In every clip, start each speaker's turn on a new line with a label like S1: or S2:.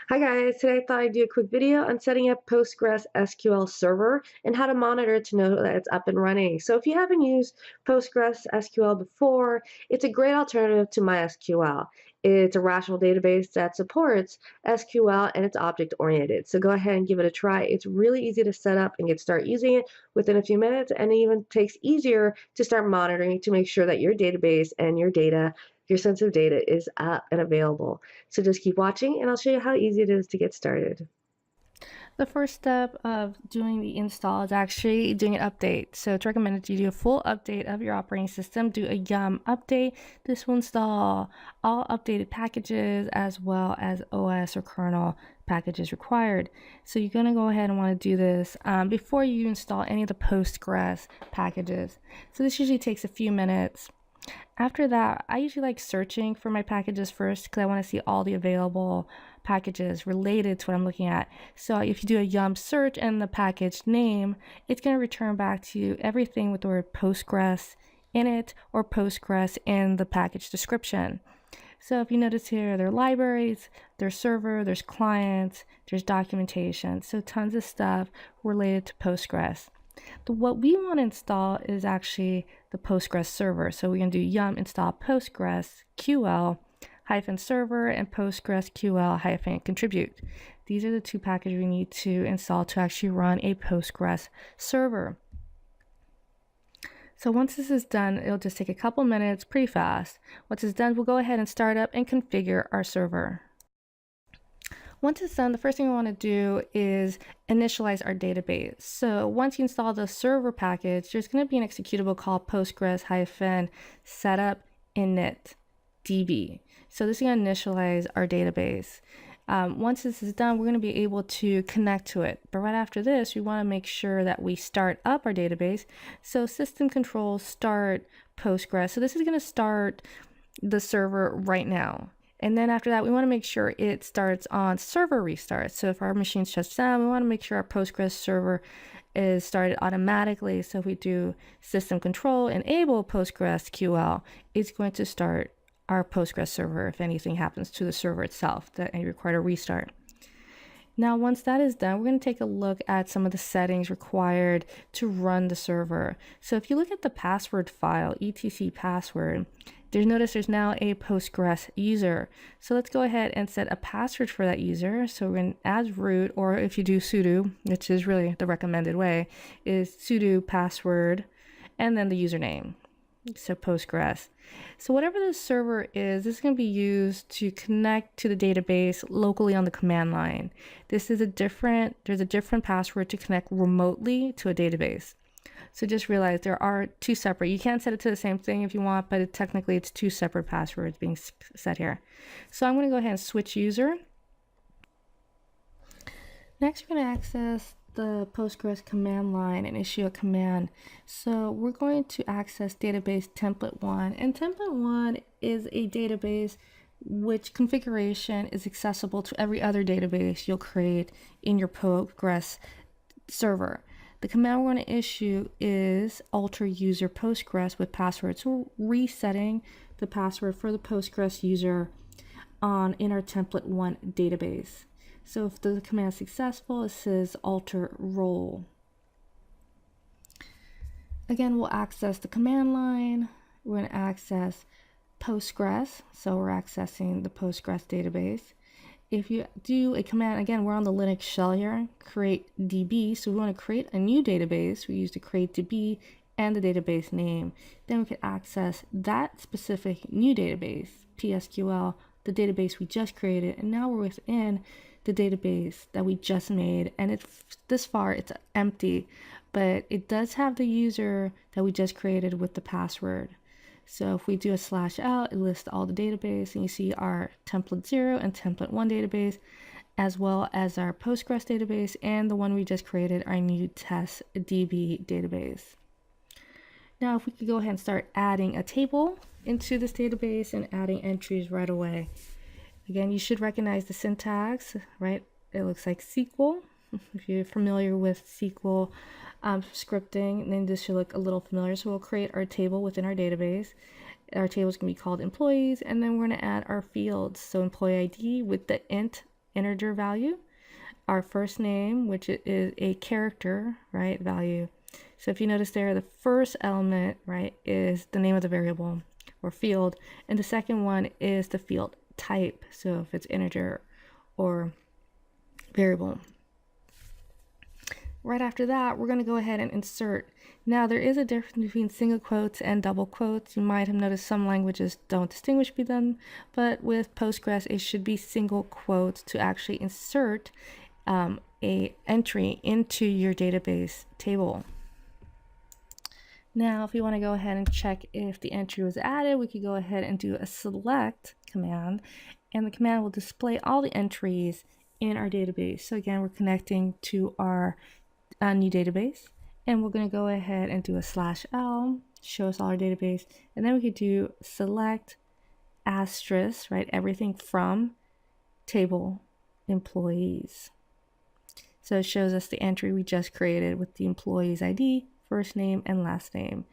S1: Hi guys, today I thought I'd do a quick video on setting up Postgres SQL Server and how to monitor it to know that it's up and running. So if you haven't used Postgres SQL before, it's a great alternative to MySQL. It's a relational database that supports SQL and it's object oriented. So go ahead and give it a try. It's really easy to set up and get started using it within a few minutes, and it even takes easier to start monitoring to make sure that your database and your data, your sensitive data, is up and available. So just keep watching and I'll show you how easy it is to get started.
S2: The first step of doing the install is actually doing an update. So it's recommended you do a full update of your operating system, do a yum update. This will install all updated packages as well as OS or kernel packages required. So you're going to go ahead and want to do this before you install any of the Postgres packages. So this usually takes a few minutes. After that, I usually like searching for my packages first because I want to see all the available packages related to what I'm looking at. So if you do a yum search and the package name, it's going to return back to you everything with the word Postgres in it or Postgres in the package description. So if you notice here, there are libraries, there's server, there's clients, there's documentation. So tons of stuff related to Postgres. What we want to install is actually the Postgres server. So we're going to do yum install PostgreSQL hyphen server and PostgreSQL hyphen contribute. These are the two packages we need to install to actually run a Postgres server. So once this is done, it'll just take a couple minutes, pretty fast. Once it's done, we'll go ahead and start up and configure our server. Once it's done, the first thing we want to do is initialize our database. So once you install the server package, there's going to be an executable called postgres-setup init db. So this is going to initialize our database. Once this is done, we're going to be able to connect to it. But right after this, we want to make sure that we start up our database. So system control start Postgres. So this is going to start the server right now. And then after that, we want to make sure it starts on server restart. So if our machine shuts down, we want to make sure our Postgres server is started automatically. So if we do system control enable PostgreSQL, it's going to start our Postgres server if anything happens to the server itself that may require a restart. Now, once that is done, we're going to take a look at some of the settings required to run the server. So if you look at the password file, etc password, notice there's now a Postgres user. So let's go ahead and set a password for that user. So we're going to add root, or if you do sudo, which is really the recommended way, is sudo password and then the username. So Postgres. So whatever the server is, this is going to be used to connect to the database locally on the command line. There's a different password to connect remotely to a database. So just realize there are two separate. You can set it to the same thing if you want, but technically it's two separate passwords being set here. So I'm going to go ahead and switch user. Next, we're going to access the Postgres command line and issue a command. So we're going to access database template 1, and template 1 is a database which configuration is accessible to every other database you'll create in your Postgres server. The command we're going to issue is alter user Postgres with password. So we're resetting the password for the Postgres user in our template 1 database. So if the command is successful, it says alter role. Again, we'll access the command line. We're going to access Postgres. So we're accessing the Postgres database. If you do a command, again, we're on the Linux shell here, create DB. So we want to create a new database. We use the create DB and the database name. Then we can access that specific new database, PSQL, the database we just created. And now we're within the database that we just made. And this far, it's empty, but it does have the user that we just created with the password. So if we do a /out, it lists all the database, and you see our template 0 and template 1 database, as well as our Postgres database and the one we just created, our new test DB database. Now, if we could go ahead and start adding a table into this database and adding entries right away. Again, you should recognize the syntax, right? It looks like SQL. If you're familiar with SQL scripting, then this should look a little familiar. So we'll create our table within our database. Our table is going to be called employees, and then we're going to add our fields. So employee ID with the int integer value, our first name, which is a character, right, value. So if you notice there, the first element, right, is the name of the variable or field, and the second one is the field type. So if it's integer or variable. Right after that, we're going to go ahead and insert. Now, there is a difference between single quotes and double quotes. You might have noticed some languages don't distinguish between them, but with Postgres, it should be single quotes to actually insert a entry into your database table. Now, if we want to go ahead and check if the entry was added, we could go ahead and do a select command, and the command will display all the entries in our database. So again, we're connecting to our new database, and we're going to go ahead and do a /l, show us all our database, and then we could do select asterisk, right, everything from table employees. So it shows us the entry we just created with the employee's ID, first name, and last name.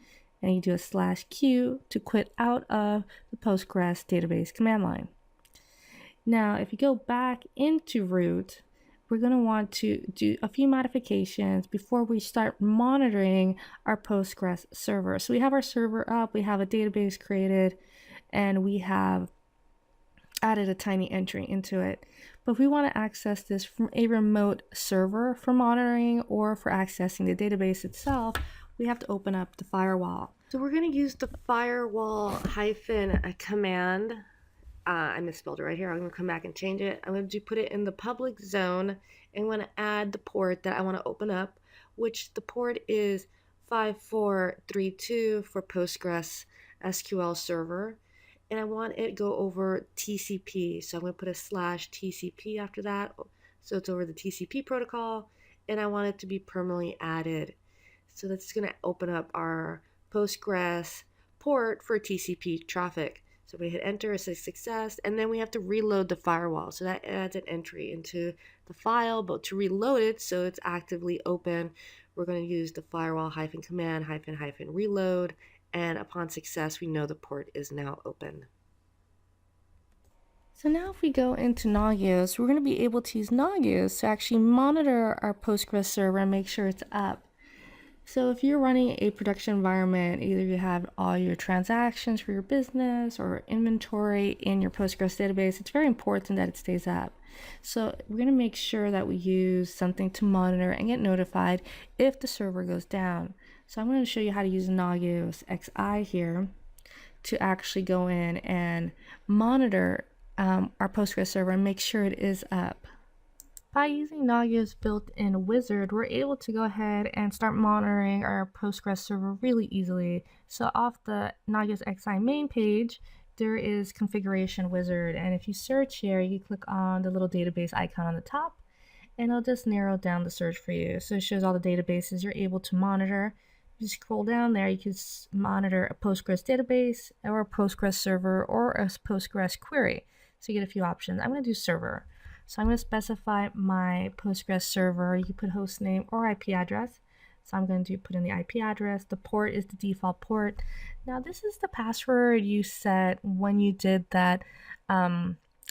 S2: And you do a /q to quit out of the Postgres database command line. Now, if you go back into root, we're going to want to do a few modifications before we start monitoring our Postgres server. So we have our server up, we have a database created, and we have added a tiny entry into it. But if we want to access this from a remote server for monitoring or for accessing the database itself, we have to open up the firewall.
S1: So we're going to use the firewall hyphen command. I misspelled it right here. I'm going to come back and change it. I'm going to put it in the public zone, and I'm going to add the port that I want to open up, which the port is 5432 for Postgres SQL server. And I want it to go over TCP. So I'm going to put a /TCP after that. So it's over the TCP protocol, and I want it to be permanently added. So that's going to open up our Postgres port for TCP traffic. So we hit enter, it says success, and then we have to reload the firewall. So that adds an entry into the file, but to reload it so it's actively open, we're going to use the firewall hyphen command hyphen reload, and upon success, we know the port is now open.
S2: So now if we go into Nagios, we're going to be able to use Nagios to actually monitor our Postgres server and make sure it's up. So if you're running a production environment, either you have all your transactions for your business or inventory in your Postgres database, it's very important that it stays up. So we're going to make sure that we use something to monitor and get notified if the server goes down. So I'm going to show you how to use Nagios XI here to actually go in and monitor our Postgres server and make sure it is up. By using Nagios built-in wizard, we're able to go ahead and start monitoring our Postgres server really easily. So off the Nagios XI main page, there is configuration wizard. And if you search here, you click on the little database icon on the top, and it'll just narrow down the search for you. So it shows all the databases you're able to monitor. You scroll down there, you can monitor a Postgres database or a Postgres server or a Postgres query. So you get a few options. I'm going to do server. So I'm going to specify my Postgres server. You can put host name or IP address. So I'm going to put in the IP address. The port is the default port. Now this is the password you set when you did that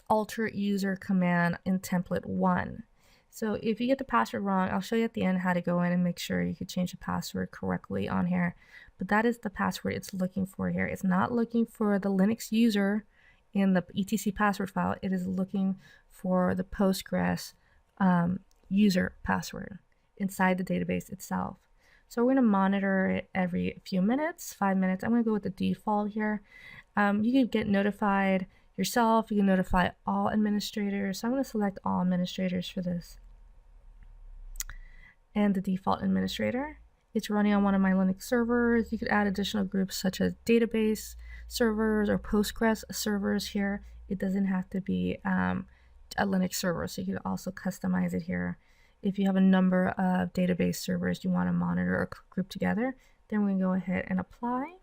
S2: alter user command in template 1. So if you get the password wrong, I'll show you at the end how to go in and make sure you could change the password correctly on here. But that is the password it's looking for here. It's not looking for the Linux user in the etc password file. It is looking for the Postgres user password inside the database itself. So we're going to monitor it every few minutes, 5 minutes. I'm going to go with the default here. You can get notified yourself. You can notify all administrators. So I'm going to select all administrators for this. And the default administrator. It's running on one of my Linux servers. You could add additional groups such as database servers or Postgres servers here. It doesn't have to be a Linux server, so you can also customize it here. If you have a number of database servers you want to monitor or group together, then we can go ahead and apply.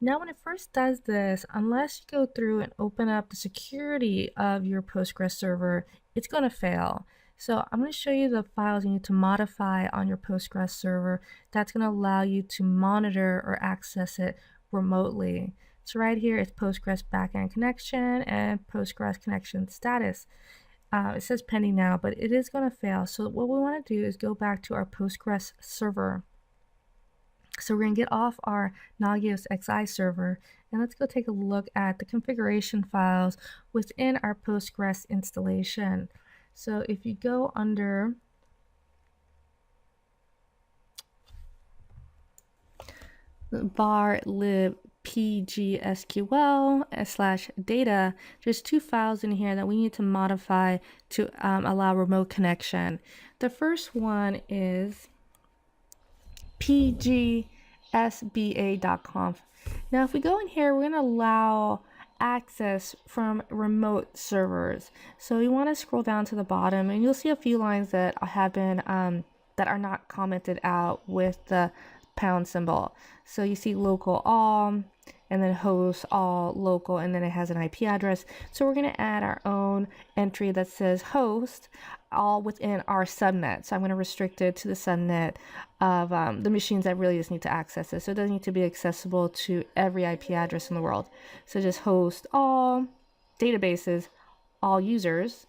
S2: Now when it first does this, unless you go through and open up the security of your Postgres server, it's going to fail. So I'm going to show you the files you need to modify on your Postgres server that's going to allow you to monitor or access it remotely. So right here is Postgres backend connection and Postgres connection status. It says pending now, but it is going to fail. So what we want to do is go back to our Postgres server. So we're going to get off our Nagios XI server, and let's go take a look at the configuration files within our Postgres installation. So if you go under var lib pgsql/data, there's two files in here that we need to modify to allow remote connection. The first one is pgsba.conf. Now, if we go in here, we're going to allow access from remote servers. So we want to scroll down to the bottom, and you'll see a few lines that have been that are not commented out with the pound symbol. So you see local all, and then host all local, and then it has an IP address. So we're going to add our own entry that says host all within our subnet. So I'm going to restrict it to the subnet of the machines that really just need to access it. So it doesn't need to be accessible to every IP address in the world. So just host all databases, all users.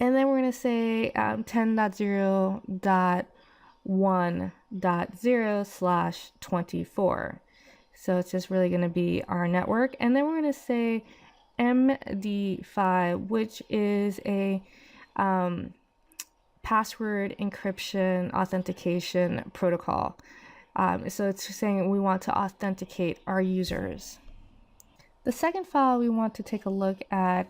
S2: And then we're going to say 10.0.1.0/24. So it's just really going to be our network. And then we're going to say MD5, which is a password encryption authentication protocol. So it's saying we want to authenticate our users. The second file we want to take a look at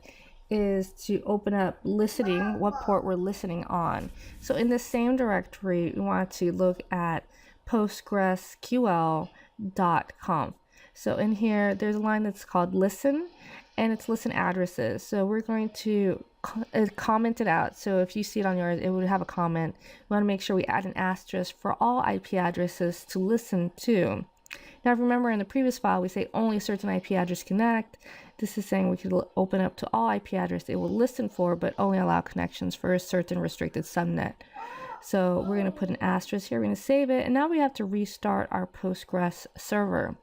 S2: is to open up listening, what port we're listening on. So in the same directory, we want to look at PostgreSQL.conf. So in here, there's a line that's called listen, and it's listen addresses. So we're going to comment it out. So if you see it on yours, it would have a comment. We want to make sure we add an asterisk for all IP addresses to listen to. Now, remember in the previous file, we say only certain IP address connect. This is saying we could open up to all IP address it will listen for, but only allow connections for a certain restricted subnet. So we're going to put an asterisk here. We're going to save it. And now we have to restart our Postgres server.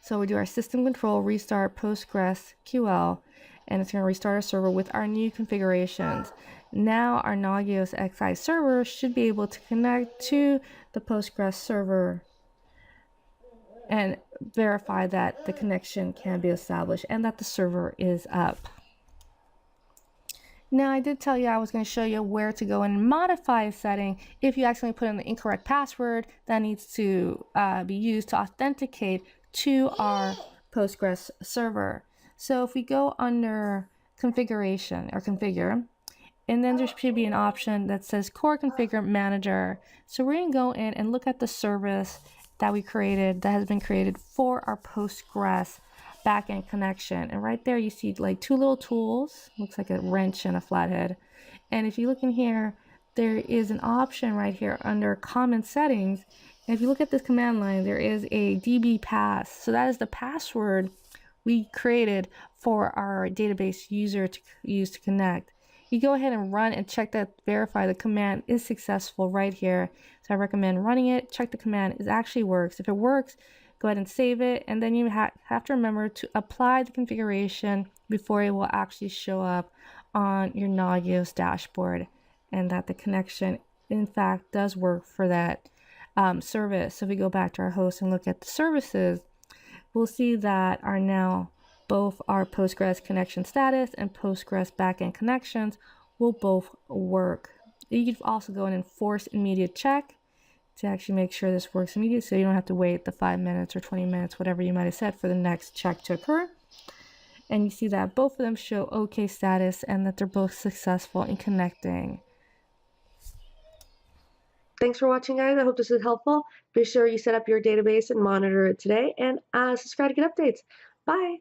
S2: So we do our system control, restart PostgreSQL, and it's going to restart our server with our new configurations. Now our Nagios XI server should be able to connect to the Postgres server and verify that the connection can be established and that the server is up. Now, I did tell you I was going to show you where to go and modify a setting if you accidentally put in the incorrect password that needs to be used to authenticate to our Postgres server. So if we go under configuration or configure, and then there should be an option that says core configure manager. So we're going to go in and look at the service that we created, that has been created for our Postgres backend connection. And right there you see like two little tools, looks like a wrench and a flathead. And if you look in here, there is an option right here under common settings. And if you look at this command line, there is a DB pass. So that is the password we created for our database user to use to connect. You go ahead and run and check that, verify the command is successful right here. So I recommend running it, check the command, it actually works. If it works, go ahead and save it. And then you have to remember to apply the configuration before it will actually show up on your Nagios dashboard, and that the connection, in fact, does work for that service. So if we go back to our host and look at the services, we'll see that are now both our Postgres connection status and Postgres backend connections will both work. You can also go in and force immediate check to actually make sure this works immediately, so you don't have to wait the 5 minutes or 20 minutes, whatever you might have set for the next check to occur. And you see that both of them show OK status and that they're both successful in connecting.
S1: Thanks for watching, guys. I hope this is helpful. Be sure you set up your database and monitor it today, and subscribe to get updates. Bye.